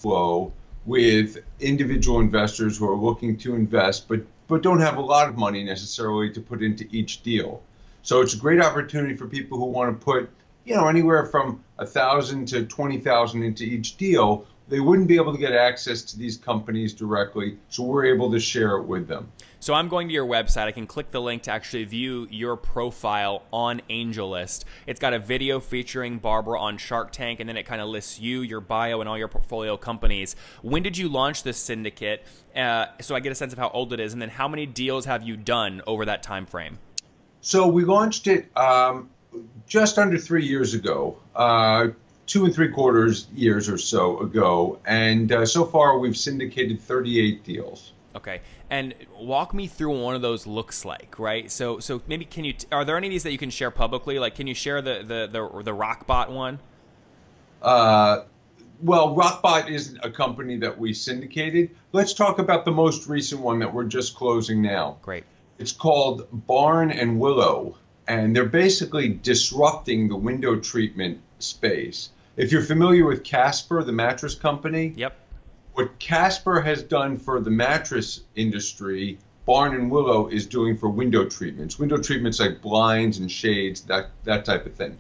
flow with individual investors who are looking to invest, but don't have a lot of money necessarily to put into each deal. So it's a great opportunity for people who want to put, anywhere from 1,000 to 20,000 into each deal. They wouldn't be able to get access to these companies directly, so we're able to share it with them. So I'm going to your website. I can click the link to actually view your profile on AngelList. It's got a video featuring Barbara on Shark Tank, and then it kind of lists you, your bio, and all your portfolio companies. When did you launch this syndicate? So I get a sense of how old it is, and then how many deals have you done over that time frame? So we launched it just under 3 years ago. 2 3/4 years or so ago, and so far we've syndicated 38 deals. Okay, and walk me through what one of those looks like, right? So maybe are there any of these that you can share publicly? Like, can you share the Rockbot one? Well, Rockbot isn't a company that we syndicated. Let's talk about the most recent one that we're just closing now. Great. It's called Barn and Willow, and they're basically disrupting the window treatment space. If you're familiar with Casper, the mattress company, yep. What Casper has done for the mattress industry, Barn and Willow is doing for window treatments. Window treatments like blinds and shades, that type of thing.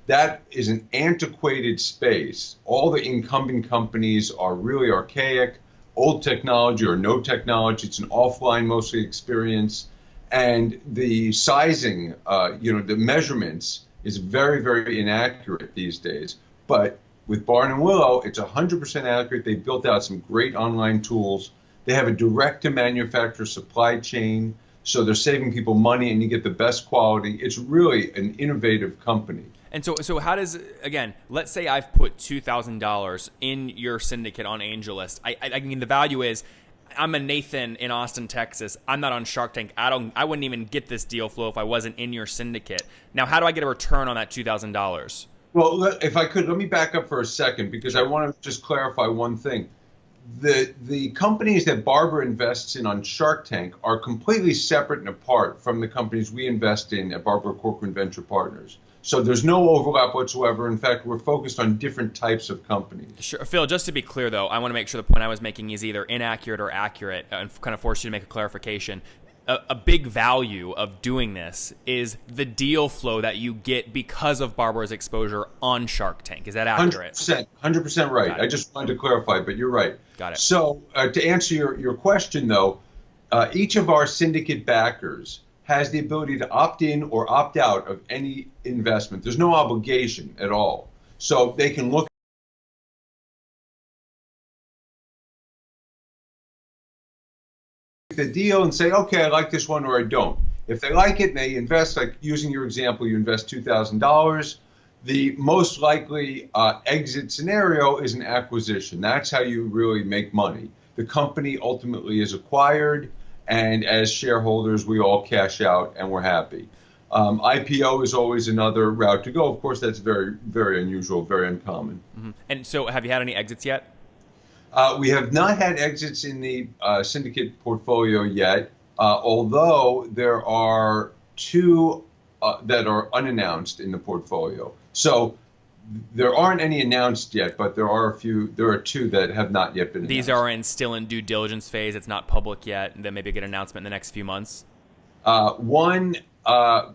That is an antiquated space. All the incumbent companies are really archaic, old technology or no technology. It's an offline mostly experience. And the sizing, the measurements is very, very inaccurate these days. But with Barn and Willow, it's 100% accurate. They built out some great online tools. They have a direct-to-manufacturer supply chain, so they're saving people money, and you get the best quality. It's really an innovative company. And so how does, again, let's say I've put $2,000 in your syndicate on AngelList. I mean, the value is, I'm a Nathan in Austin, Texas. I'm not on Shark Tank. I wouldn't even get this deal flow if I wasn't in your syndicate. Now, how do I get a return on that $2,000? Well, if I could, let me back up for a second, because I want to just clarify one thing. The companies that Barbara invests in on Shark Tank are completely separate and apart from the companies we invest in at Barbara Corcoran Venture Partners. So there's no overlap whatsoever. In fact, we're focused on different types of companies. Sure. Phil, just to be clear, though, I want to make sure the point I was making is either inaccurate or accurate, and kind of force you to make a clarification. A big value of doing this is the deal flow that you get because of Barbara's exposure on Shark Tank. Is that accurate? 100% right. I just wanted to clarify, but you're right. Got it. So to answer your question, though, each of our syndicate backers has the ability to opt in or opt out of any investment. There's no obligation at all. So they can look the deal and say, okay, I like this one or I don't. If they like it and they invest, like using your example, you invest $2,000, the most likely exit scenario is an acquisition. That's how you really make money. The company ultimately is acquired, and as shareholders, we all cash out and we're happy. IPO is always another route to go. Of course, that's very, very unusual, very uncommon. Mm-hmm. And so have you had any exits yet? We have not had exits in the syndicate portfolio yet, although there are two that are unannounced in the portfolio. So there aren't any announced yet, but there are two that have not yet been announced. These are still in due diligence phase. It's not public yet, and then maybe get an announcement in the next few months. One has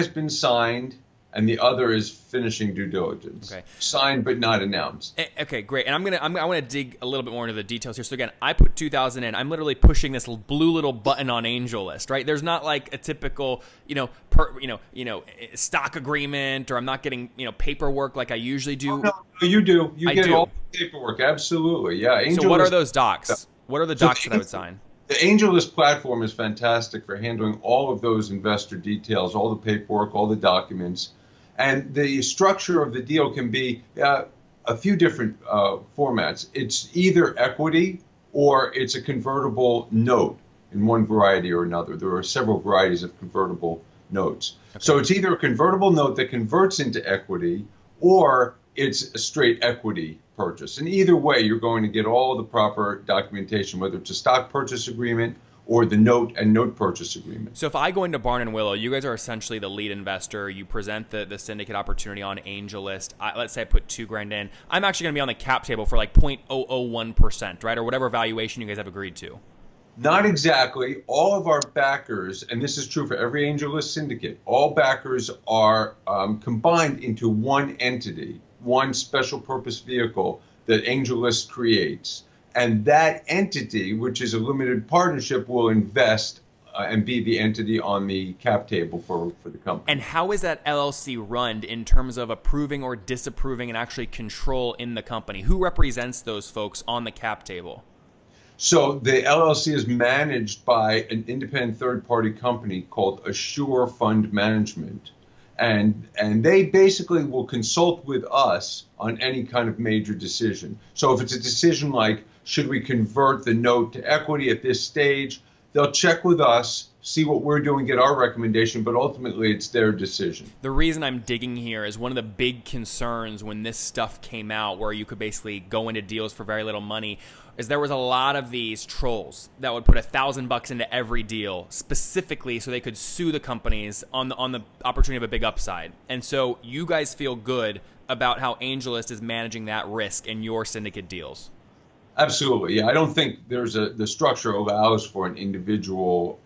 been signed, and the other is finishing due diligence. Okay. Signed but not announced. Okay, great. And I want to dig a little bit more into the details here. So again, I put 2,000 in. I'm literally pushing this blue little button on AngelList, right? There's not like a typical, stock agreement, or I'm not getting, paperwork like I usually do. Oh, no, you do. You get do. all the paperwork. Absolutely, yeah. So what are those docs? What are the docs that I would sign? The AngelList platform is fantastic for handling all of those investor details, all the paperwork, all the documents. And the structure of the deal can be a few different formats. It's either equity or it's a convertible note in one variety or another. There are several varieties of convertible notes. Okay. So it's either a convertible note that converts into equity, or it's a straight equity purchase. And either way, you're going to get all the proper documentation, whether it's a stock purchase agreement or the note and note purchase agreement. So if I go into Barn and Willow, you guys are essentially the lead investor. You present the syndicate opportunity on AngelList. Let's say I put $2,000 in. I'm actually going to be on the cap table for like 0.001%, right? Or whatever valuation you guys have agreed to. Not exactly. All of our backers, and this is true for every AngelList syndicate, all backers are combined into one entity, one special purpose vehicle that AngelList creates. And that entity, which is a limited partnership, will invest and be the entity on the cap table for the company. And how is that LLC run in terms of approving or disapproving and actually control in the company? Who represents those folks on the cap table? So the LLC is managed by an independent third-party company called Assure Fund Management. And they basically will consult with us on any kind of major decision. So if it's a decision like, should we convert the note to equity at this stage, they'll check with us, see what we're doing, get our recommendation, but ultimately it's their decision. The reason I'm digging here is one of the big concerns when this stuff came out, where you could basically go into deals for very little money, is there was a lot of these trolls that would put $1,000 into every deal specifically so they could sue the companies on the opportunity of a big upside. And so you guys feel good about how AngelList is managing that risk in your syndicate deals? Absolutely. Yeah, I don't think the structure allows for an individual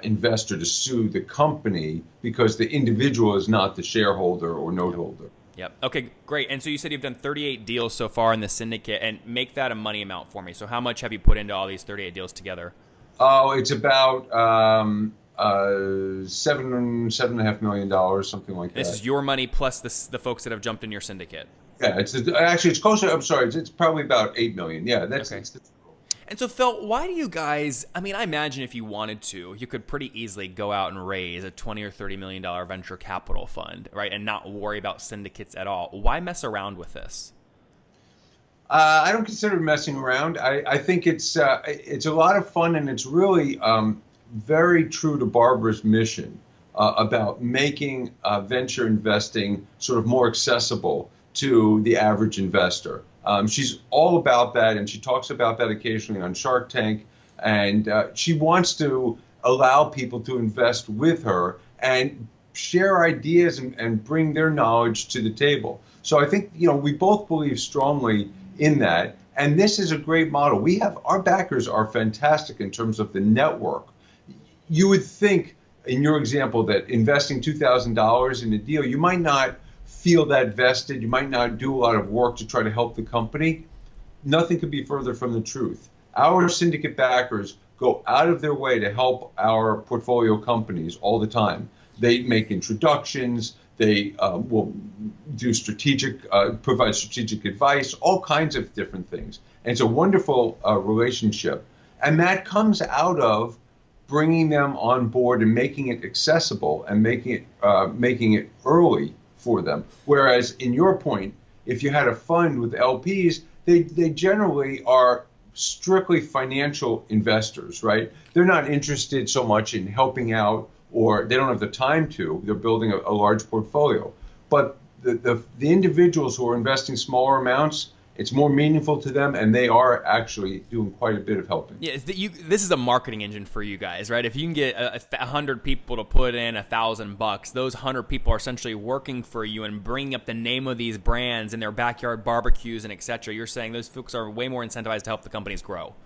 investor to sue the company because the individual is not the shareholder or note holder. Yep. Okay, great. And so you said you've done 38 deals so far in the syndicate, and make that a money amount for me. So how much have you put into all these 38 deals together? Oh, it's about $7.5 million, something like that. This is your money plus the folks that have jumped in your syndicate. Yeah, it's closer. I'm sorry, it's probably about $8 million. Yeah, that's okay. And so, Phil, why do you guys, I mean, I imagine if you wanted to, you could pretty easily go out and raise a $20 or $30 million venture capital fund, right, and not worry about syndicates at all. Why mess around with this? I don't consider messing around. I think it's a lot of fun, and it's really very true to Barbara's mission about making venture investing sort of more accessible to the average investor. She's all about that, and she talks about that occasionally on Shark Tank. And she wants to allow people to invest with her and share ideas and bring their knowledge to the table. So I think, we both believe strongly in that. And this is a great model. Our backers are fantastic in terms of the network. You would think, in your example, that investing $2,000 in a deal, you might not feel that vested. You might not do a lot of work to try to help the company. Nothing could be further from the truth. Our syndicate backers go out of their way to help our portfolio companies all the time. They make introductions. They will do provide strategic advice, all kinds of different things. And it's a wonderful relationship. And that comes out of bringing them on board and making it accessible and making it early for them. Whereas in your point, if you had a fund with LPs, they generally are strictly financial investors, right? They're not interested so much in helping out, or they don't have the time to. They're building a large portfolio. But the individuals who are investing smaller amounts, it's more meaningful to them, and they are actually doing quite a bit of helping. Yeah, this is a marketing engine for you guys, right? If you can get 100 people to put in $1,000, those 100 people are essentially working for you and bringing up the name of these brands in their backyard barbecues and etc. You're saying those folks are way more incentivized to help the companies grow.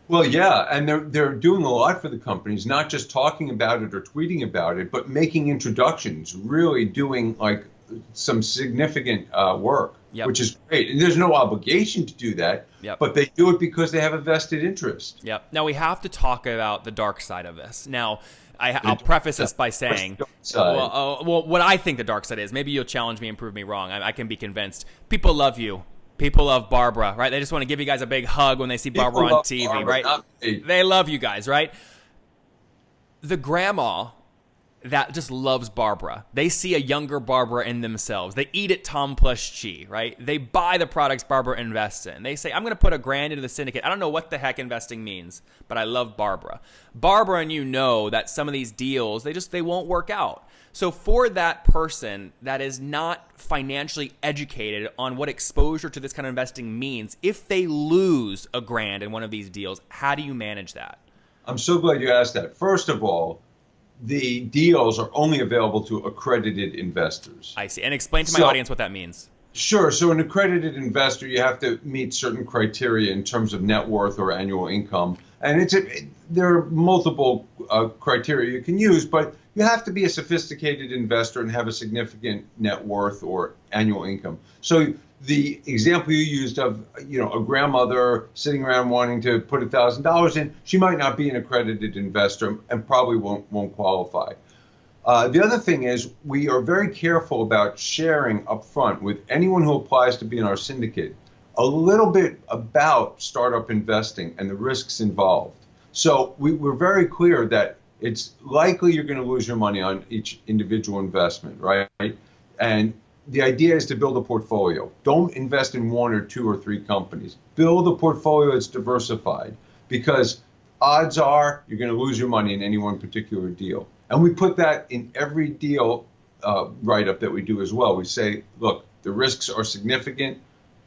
Well, yeah, and they're doing a lot for the companies, not just talking about it or tweeting about it, but making introductions, really doing like some significant work. Yep. Which is great. And there's no obligation to do that, yep. But they do it because they have a vested interest. Yep. Now, we have to talk about the dark side of this. Now, I'll preface this by saying, well, what I think the dark side is, maybe you'll challenge me and prove me wrong. I can be convinced. People love you. People love Barbara, right? They just want to give you guys a big hug when they see Barbara on TV, Barbara, right? They love you guys, right? The grandma that just loves Barbara. They see a younger Barbara in themselves. They eat at Tom Plus Chi, right? They buy the products Barbara invests in. They say, I'm going to put $1,000 into the syndicate. I don't know what the heck investing means, but I love Barbara. Barbara and you know that some of these deals, they won't work out. So for that person that is not financially educated on what exposure to this kind of investing means, if they lose $1,000 in one of these deals, how do you manage that? I'm so glad you asked that. First of all, the deals are only available to accredited investors. I see. And explain to my So, audience what that means. sure. So, an accredited investor, you have to meet certain criteria in terms of net worth or annual income. And there are multiple criteria you can use, but you have to be a sophisticated investor and have a significant net worth or annual income. So, the example you used of, a grandmother sitting around wanting to put $1,000 in, she might not be an accredited investor and probably won't qualify. The other thing is we are very careful about sharing up front with anyone who applies to be in our syndicate a little bit about startup investing and the risks involved. So we're very clear that it's likely you're going to lose your money on each individual investment, right? And the idea is to build a portfolio. Don't invest in one or two or three companies. Build a portfolio that's diversified, because odds are you're going to lose your money in any one particular deal. And we put that in every deal write-up that we do as well. We say, look, the risks are significant.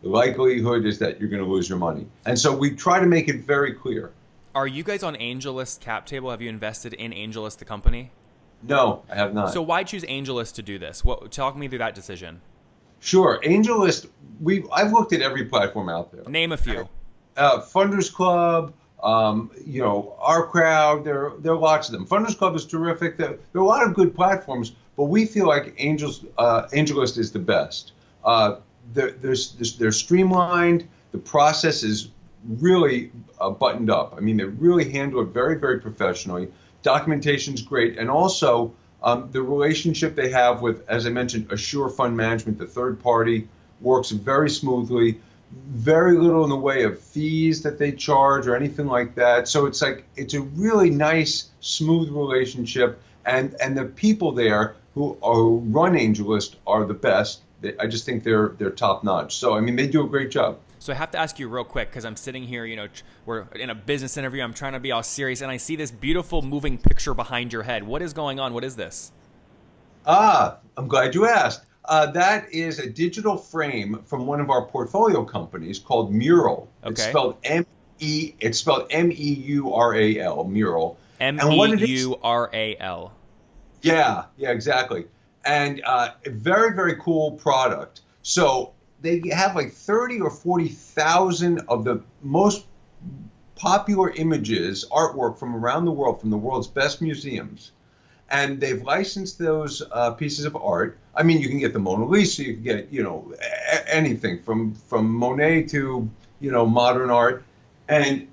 The likelihood is that you're going to lose your money. And so we try to make it very clear. Are you guys on AngelList cap table? Have you invested in AngelList, the company? No, I have not. So why choose AngelList to do this? Talk me through that decision. Sure. AngelList, I've looked at every platform out there. Name a few. Funders Club, Our Crowd, there are lots of them. Funders Club is terrific. There are a lot of good platforms, but we feel like AngelList is the best. They're streamlined. The process is really buttoned up. I mean, they really handle it very, very professionally. Documentation's great, and also the relationship they have with, as I mentioned, Assure Fund Management, the third party, works very smoothly. Very little in the way of fees that they charge or anything like that. So it's a really nice, smooth relationship, and the people there who run AngelList are the best. I just think they're top notch. So I mean, they do a great job. So I have to ask you real quick, because I'm sitting here, we're in a business interview. I'm trying to be all serious, and I see this beautiful moving picture behind your head. What is going on? What is this? I'm glad you asked. That is a digital frame from one of our portfolio companies called Mural. Okay. It's spelled M-E-U-R-A-L, Mural. M-E-U-R-A-L. Yeah, exactly. And a very, very cool product. So they have like 30 or 40,000 of the most popular images, artwork from around the world, from the world's best museums. And they've licensed those pieces of art. I mean, you can get the Mona Lisa, you can get, anything from Monet to, modern art. And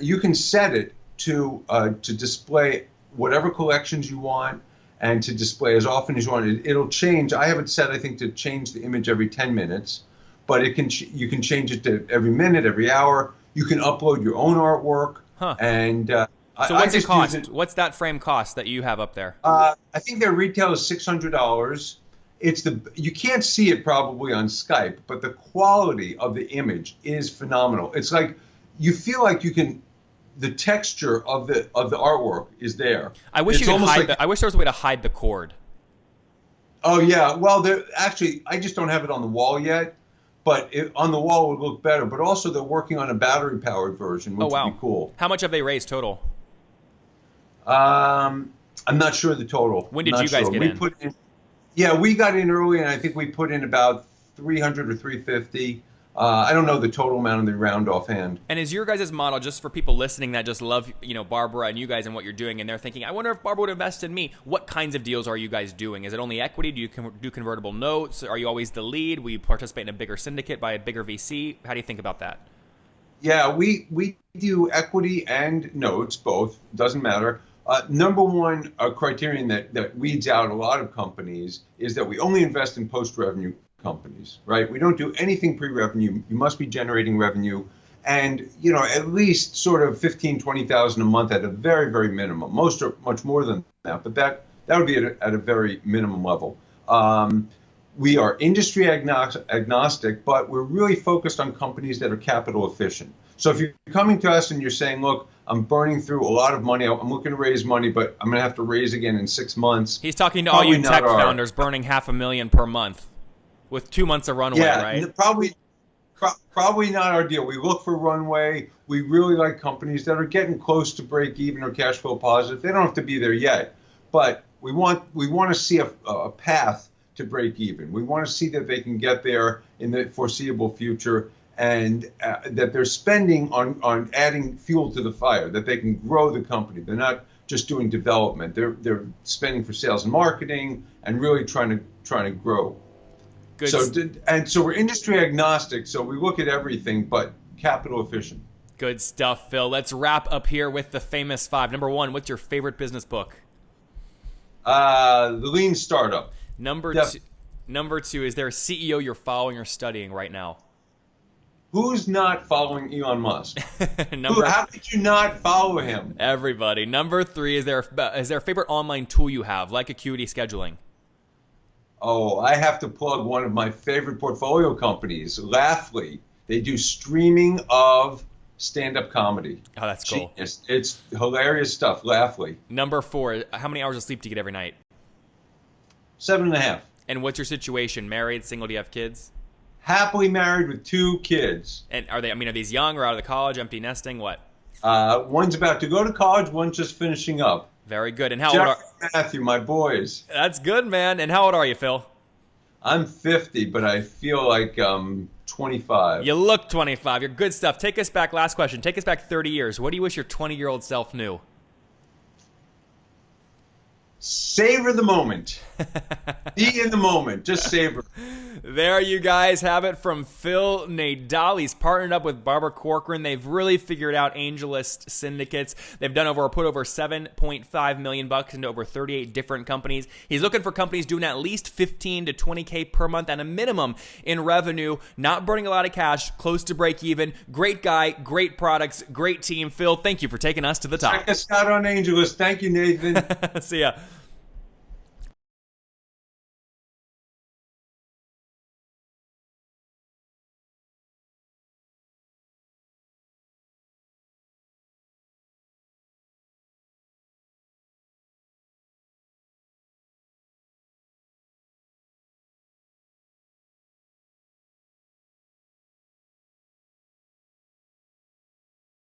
you can set it to display whatever collections you want, and to display as often as you want. It'll change. I have it set, I think, to change the image every 10 minutes, but you can change it to every minute, every hour. You can upload your own artwork. Huh. And so what's it cost? What's that frame cost that you have up there? I think their retail is $600. You can't see it probably on Skype, but the quality of the image is phenomenal. It's like you feel like you can. The texture of the artwork is there. I wish I wish there was a way to hide the cord. Oh yeah, well, actually, I just don't have it on the wall yet, but on the wall would look better. But also, they're working on a battery-powered version, which would be cool. How much have they raised total? I'm not sure the total. When did you guys get in? Yeah, we got in early, and I think we put in about 300 or 350. I don't know the total amount of the round offhand. And is your guys' model, just for people listening that just love, Barbara and you guys and what you're doing, and they're thinking, I wonder if Barbara would invest in me. What kinds of deals are you guys doing? Is it only equity? Do you do convertible notes? Are you always the lead? Will you participate in a bigger syndicate by a bigger VC? How do you think about that? Yeah, we do equity and notes, both. Doesn't matter. Number one criterion that weeds out a lot of companies is that we only invest in post-revenue companies, right? We don't do anything pre-revenue. You must be generating revenue, and at least sort of 15, 20,000 a month at a very, very minimum. Most are much more than that, but that would be at a very minimum level. We are industry agnostic, but we're really focused on companies that are capital efficient. So if you're coming to us and you're saying, look, I'm burning through a lot of money, I'm looking to raise money, but I'm going to have to raise again in 6 months. He's talking to all you tech founders burning $500,000 per month with 2 months of runway, right? Probably not our deal. We look for runway. We really like companies that are getting close to break even or cash flow positive. They don't have to be there yet, but we want to see a path to break even. We want to see that they can get there in the foreseeable future, and that they're spending on adding fuel to the fire, that they can grow the company. They're not just doing development. They're spending for sales and marketing and really trying to grow. Good. So we're industry agnostic, so we look at everything but capital efficient. Good stuff, Phil. Let's wrap up here with the famous five. Number one, what's your favorite business book? The Lean Startup. Number two, is there a CEO you're following or studying right now? Who's not following Elon Musk? How could you not follow him? Everybody. Number three, is there a favorite online tool you have, like Acuity Scheduling? Oh, I have to plug one of my favorite portfolio companies, Laughly. They do streaming of stand-up comedy. Oh, that's cool. Genius. It's hilarious stuff, Laughly. Number four, how many hours of sleep do you get every night? 7.5. And what's your situation? Married, single, do you have kids? Happily married with 2 kids. And are these young or out of the college, empty nesting, what? One's about to go to college, one's just finishing up. Very good. And how Jeff old are and Matthew, my boys? That's good, man. And how old are you, Phil? I'm 50, but I feel like 25. You look 25. You're good stuff. Take us back. Last question. Take us back 30 years. What do you wish your 20-year-old self knew? Savor the moment. Be in the moment. Just savor. There you guys have it from Phil Nadal. He's partnered up with Barbara Corcoran. They've really figured out AngelList syndicates. They've put over $7.5 million into over 38 different companies. He's looking for companies doing at least 15 to 20K per month and a minimum in revenue, not burning a lot of cash, close to break even. Great guy, great products, great team. Phil, thank you for taking us to the top. Check us out on AngelList. Thank you, Nathan. See ya.